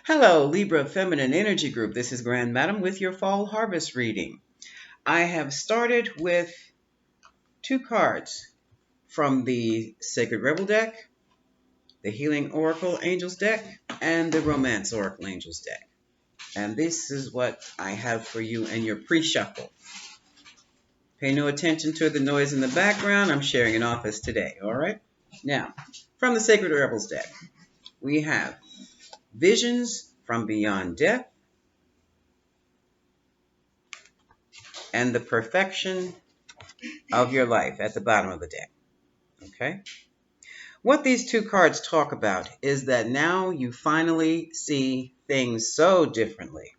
Hello, Libra Feminine Energy Group. This is Grand Madam with your fall harvest reading. I have started with two cards from the Sacred Rebel deck, the Healing Oracle Angels deck, and the Romance Oracle Angels deck. And this is what I have for you in your pre-shuffle. Pay no attention to the noise in the background. I'm sharing an office today, all right? Now, from the Sacred Rebels deck, we have Visions from Beyond Death, and the perfection of your life at the bottom of the deck. Okay? What these two cards talk about is that now you finally see things so differently.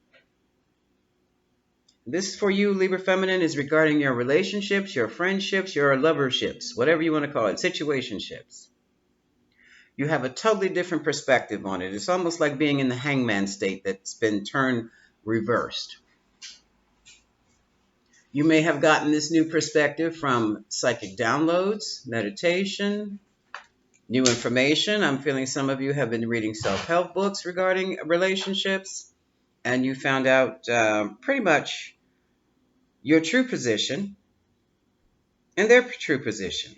This for you, Libra Feminine, is regarding your relationships, your friendships, your loverships, whatever you want to call it, situationships. You have a totally different perspective on it. It's almost like being in the hangman state that's been turned reversed. You may have gotten this new perspective from psychic downloads, meditation, new information. I'm feeling some of you have been reading self-help books regarding relationships, and you found out pretty much your true position and their true position.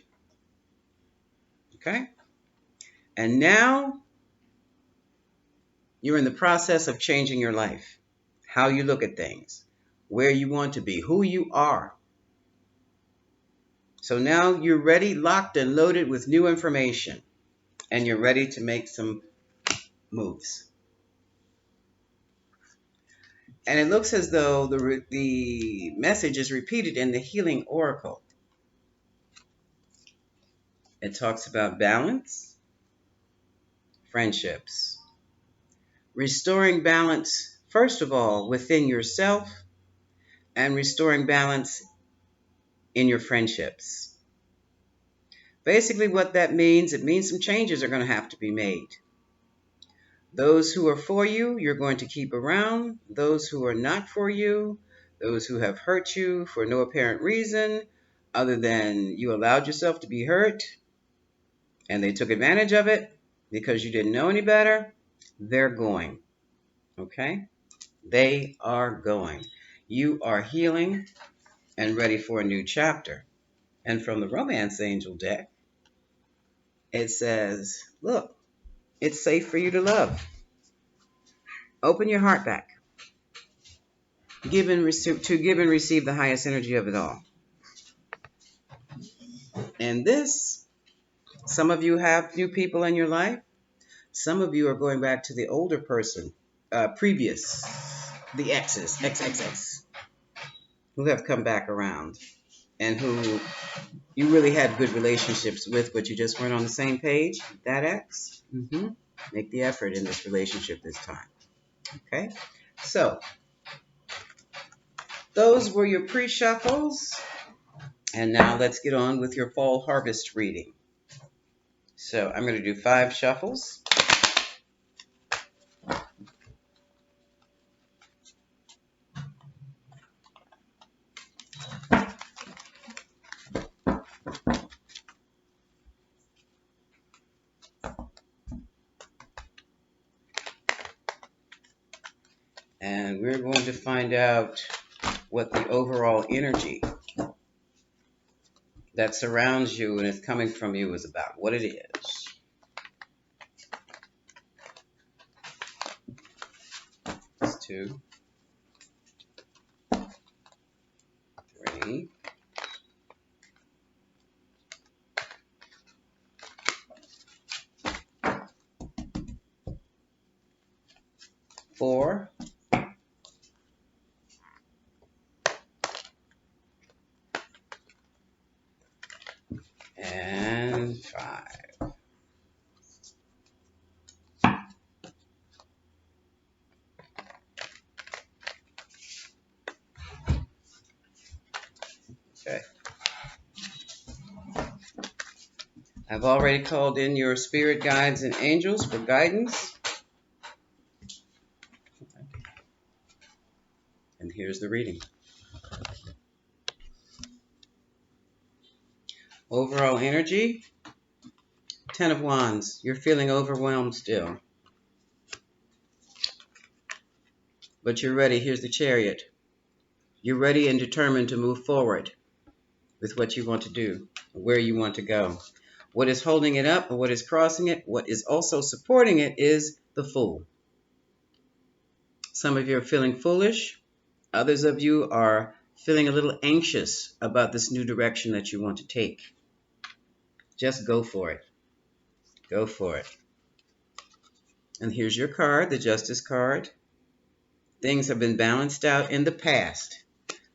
Okay? And now you're in the process of changing your life, how you look at things, where you want to be, who you are. So now you're ready, locked and loaded with new information, and you're ready to make some moves. And it looks as though the message is repeated in the Healing Oracle. It talks about balance, friendships, restoring balance, first of all, within yourself, and restoring balance in your friendships. Basically what that means, it means some changes are going to have to be made. Those who are for you, you're going to keep around. Those who are not for you, those who have hurt you for no apparent reason, other than you allowed yourself to be hurt, and they took advantage of it because you didn't know any better, they're going. Okay? They are going. You are healing and ready for a new chapter. And from the Romance Angel deck, it says, look, it's safe for you to love. Open your heart back. Give and receive the highest energy of it all. And this, some of you have new people in your life. Some of you are going back to the older person, previous, the exes, XXX, who have come back around and who you really had good relationships with, but you just weren't on the same page. That ex, make the effort in this relationship this time. Okay? So, those were your pre-shuffles. And now let's get on with your fall harvest reading. So I'm going to do 5 shuffles. And we're going to find out what the overall energy that surrounds you and is coming from you is about, what it is. That's 2, 3, 4, and 5. Okay. I've already called in your spirit guides and angels for guidance. And here's the reading. Overall energy, 10 of Wands. You're feeling overwhelmed still. but you're ready. Here's the Chariot. You're ready and determined to move forward with what you want to do, where you want to go. What is holding it up or what is crossing it, what is also supporting it is the Fool. Some of you are feeling foolish. Others of you are feeling a little anxious about this new direction that you want to take. Just go for it. Go for it. And here's your card, the Justice card. Things have been balanced out in the past.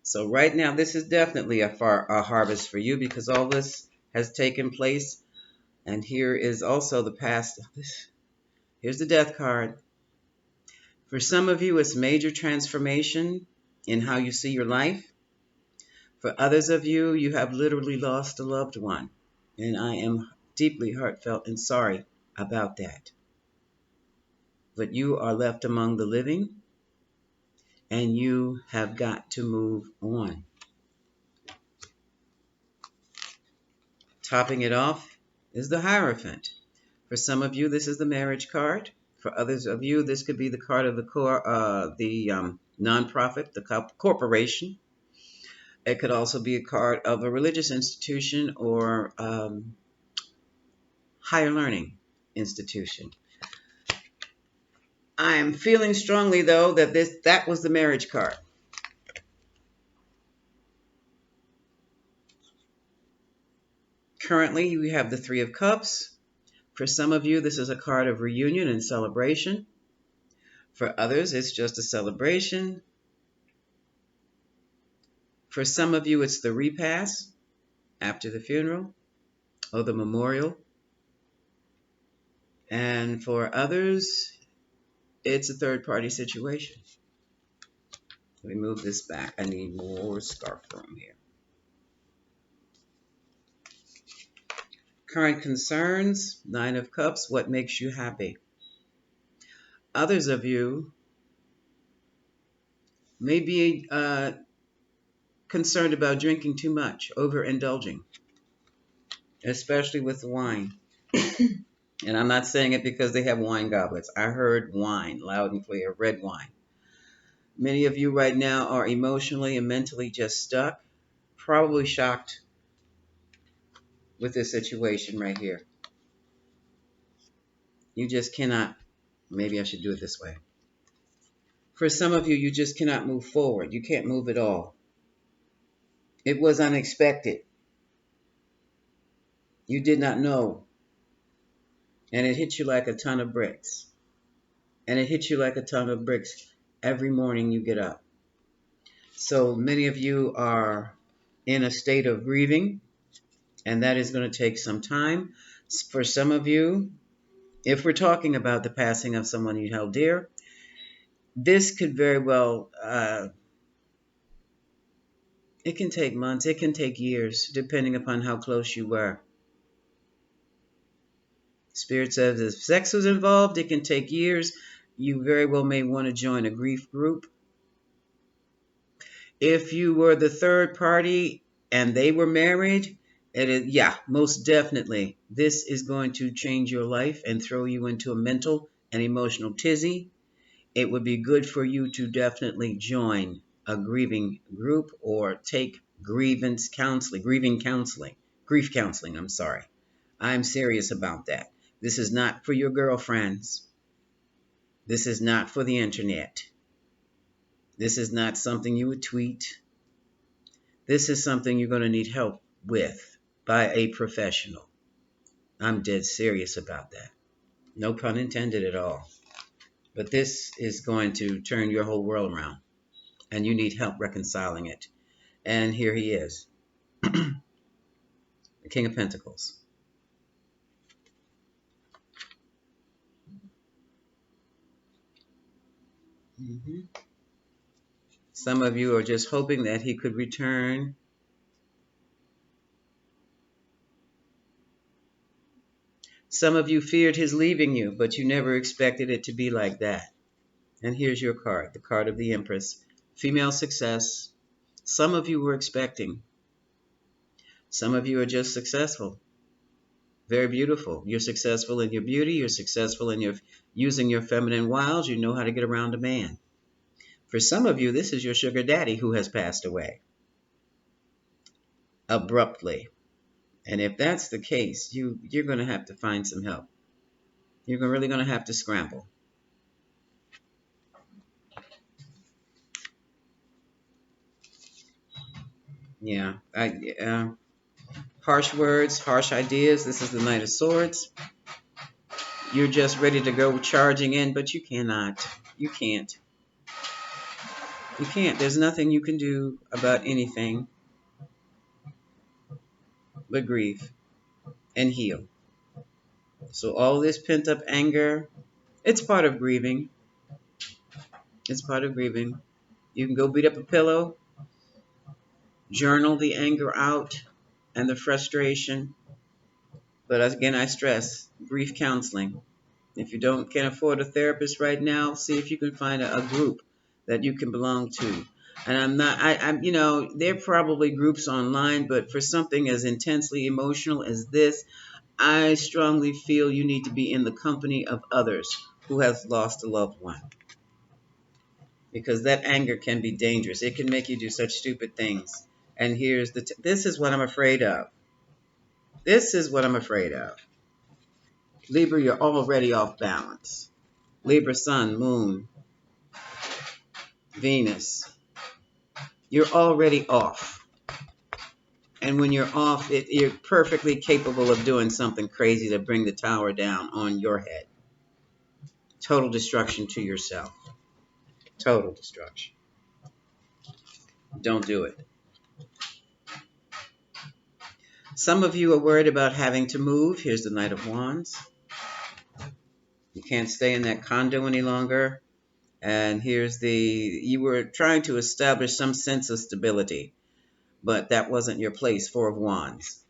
So right now, this is definitely a harvest for you because all this has taken place. And here is also the past. Here's the Death card. For some of you, it's major transformation in how you see your life. For others of you, you have literally lost a loved one. And I am deeply heartfelt and sorry about that. But you are left among the living, and you have got to move on. Topping it off is the Hierophant. For some of you, this is the marriage card. For others of you, this could be the card of the nonprofit, the corporation. It could also be a card of a religious institution or higher learning institution. I am feeling strongly, though, that that was the marriage card. Currently, we have the Three of Cups. For some of you, this is a card of reunion and celebration. For others, it's just a celebration. For some of you, it's the repast after the funeral or the memorial. And for others, it's a third-party situation. Let me move this back. I need more scarf room here. Current concerns, Nine of Cups, what makes you happy? Others of you may be concerned about drinking too much, overindulging, especially with wine. And I'm not saying it because they have wine goblets. I heard wine loud and clear, red wine. Many of you right now are emotionally and mentally just stuck, probably shocked with this situation right here. You just cannot, maybe I should do it this way. For some of you, you just cannot move forward. You can't move at all. It was unexpected. You did not know. And it hit you like a ton of bricks. And it hits you like a ton of bricks every morning you get up. So many of you are in a state of grieving, and that is going to take some time. For some of you, if we're talking about the passing of someone you held dear, this could very well, it can take months, it can take years, depending upon how close you were. Spirit says if sex was involved, it can take years. You very well may want to join a grief group. If you were the third party and they were married, yeah, most definitely, this is going to change your life and throw you into a mental and emotional tizzy. It would be good for you to definitely join a grieving group or take grief counseling, I'm sorry. I'm serious about that. This is not for your girlfriends. This is not for the internet. This is not something you would tweet. This is something you're going to need help with by a professional. I'm dead serious about that. No pun intended at all. But this is going to turn your whole world around, and you need help reconciling it. And here he is, the King of Pentacles. Some of you are just hoping that he could return. Some of you feared his leaving you, but you never expected it to be like that. And here's your card, the card of the Empress. Female success. Some of you were expecting. Some of you are just successful. Very beautiful. You're successful in your beauty. You're successful in your using your feminine wiles. You know how to get around a man. For some of you, this is your sugar daddy who has passed away abruptly. And if that's the case, you're going to have to find some help. You're really going to have to scramble. Yeah. Harsh words, harsh ideas. This is the Knight of Swords. You're just ready to go charging in, but you cannot. You can't. You can't. There's nothing you can do about anything but grieve and heal. So all this pent up anger, it's part of grieving. It's part of grieving. You can go beat up a pillow, journal the anger out and the frustration. But again, I stress grief counseling. If you can't afford a therapist right now, see if you can find a group that you can belong to. And there are probably groups online, but for something as intensely emotional as this, I strongly feel you need to be in the company of others who have lost a loved one. Because that anger can be dangerous. It can make you do such stupid things. And this is what I'm afraid of. This is what I'm afraid of. Libra, you're already off balance. Libra, Sun, Moon, Venus, you're already off. And when you're off, you're perfectly capable of doing something crazy to bring the tower down on your head. Total destruction to yourself. Total destruction. Don't do it. Some of you are worried about having to move. Here's the Knight of Wands. You can't stay in that condo any longer. And you were trying to establish some sense of stability, but that wasn't your place. Four of Wands.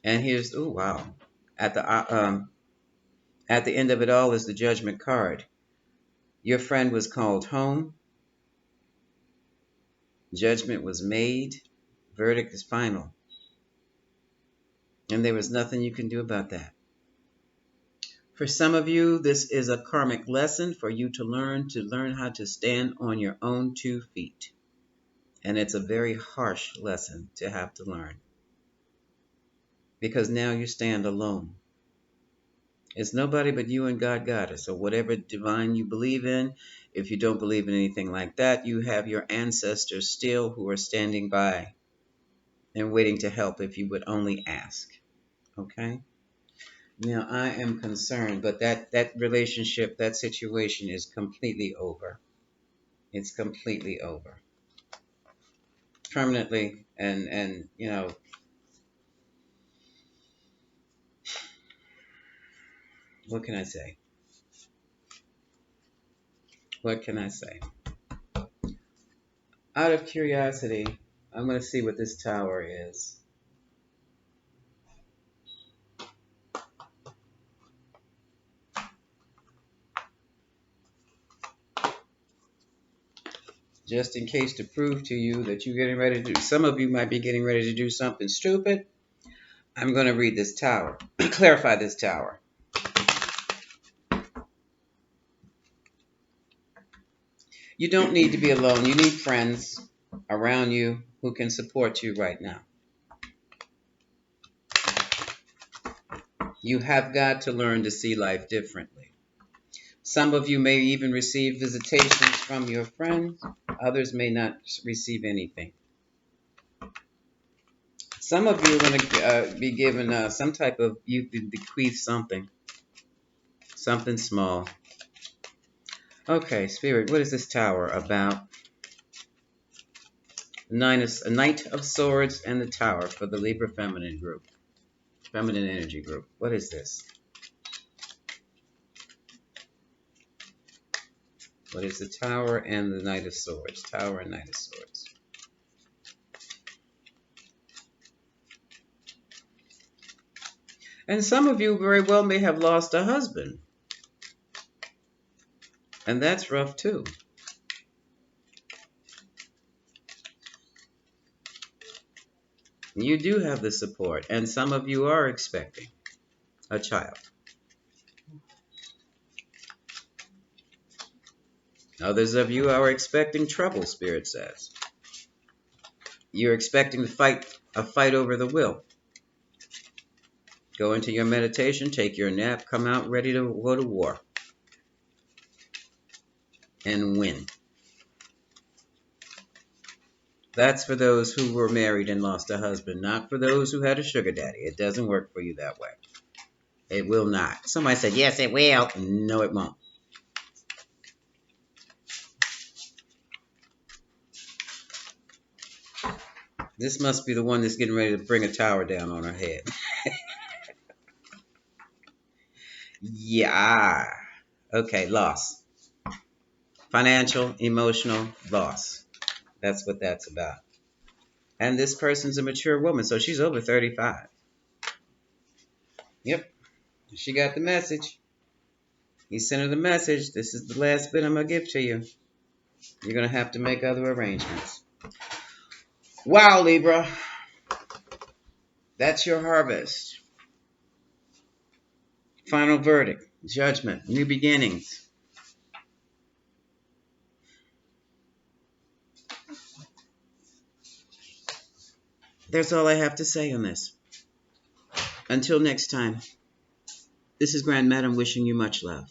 And here's, oh wow, at the end of it all is the Judgment card. Your friend was called home. Judgment was made. Verdict is final. And there was nothing you can do about that. For some of you, this is a karmic lesson for you to learn how to stand on your own 2 feet. And it's a very harsh lesson to have to learn. Because now you stand alone. It's nobody but you and God Goddess. So whatever divine you believe in, if you don't believe in anything like that, you have your ancestors still who are standing by and waiting to help if you would only ask. Okay? Now, I am concerned, but that relationship, that situation is completely over. It's completely over. Permanently, and what can I say? What can I say? Out of curiosity, I'm going to see what this tower is. Just in case to prove to you that you're getting ready to do, some of you might be getting ready to do something stupid. I'm going to read this tower, clarify this tower. You don't need to be alone. You need friends around you who can support you right now. You have got to learn to see life differently. Some of you may even receive visitations from your friends. Others may not receive anything. Some of you are going to be given some type of, you bequeath something small. Okay, Spirit, what is this tower about? A Knight of Swords and the Tower for the Libra Feminine group. Feminine Energy group. What is this? What is the Tower and the Knight of Swords? Tower and Knight of Swords. And some of you very well may have lost a husband. And that's rough too. You do have the support, and some of you are expecting a child. Others of you are expecting trouble, Spirit says. You're expecting a fight over the will. Go into your meditation, take your nap, come out ready to go to war and win. That's for those who were married and lost a husband, not for those who had a sugar daddy. It doesn't work for you that way. It will not. Somebody said, yes, it will. No, it won't. This must be the one that's getting ready to bring a tower down on her head. Yeah. Okay, loss. Financial, emotional loss. That's what that's about. And this person's a mature woman, so she's over 35. Yep, she got the message. He sent her the message. This is the last bit I'm going to give to you. You're going to have to make other arrangements. Wow, Libra. That's your harvest. Final verdict, judgment, new beginnings. That's all I have to say on this. Until next time, this is Grand Madam wishing you much love.